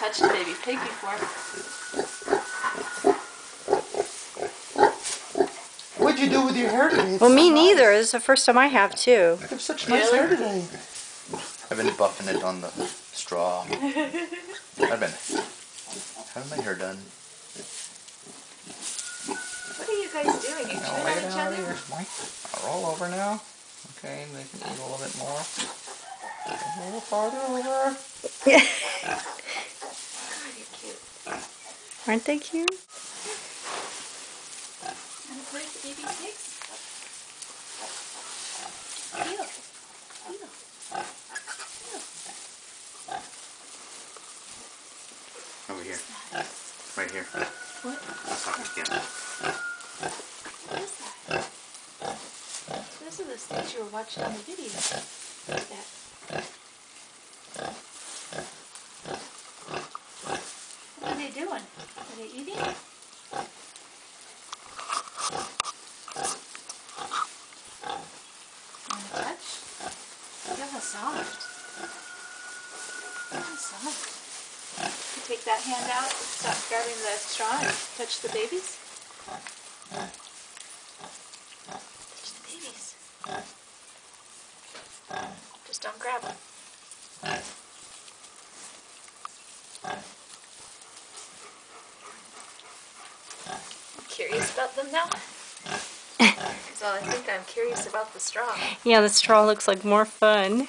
touched a baby pig before. What'd you do with your hair today? It's Well, so me nice. neither. This is the first time I have too. You have such nice hair today. I've been buffing it on the straw. I've been having my hair done. What are you guys doing? You chewing on each other? I'll roll over now. Okay, they can eat a little bit more. A little farther over. Yeah. God, you're cute. Aren't they cute? Want to play with the baby pigs? Feel. Feel. Over here. Right here. What? I'll talk again. What is that? Those are the things you were watching on the video. What is that? What are they doing? Are they eating? Want to touch? Feel how soft. Feel how soft. You take that hand out, stop grabbing the straw and touch the babies. Touch the babies. Just don't grab them. I'm curious about them now. So I think I'm curious about the straw. Yeah, the straw looks like more fun.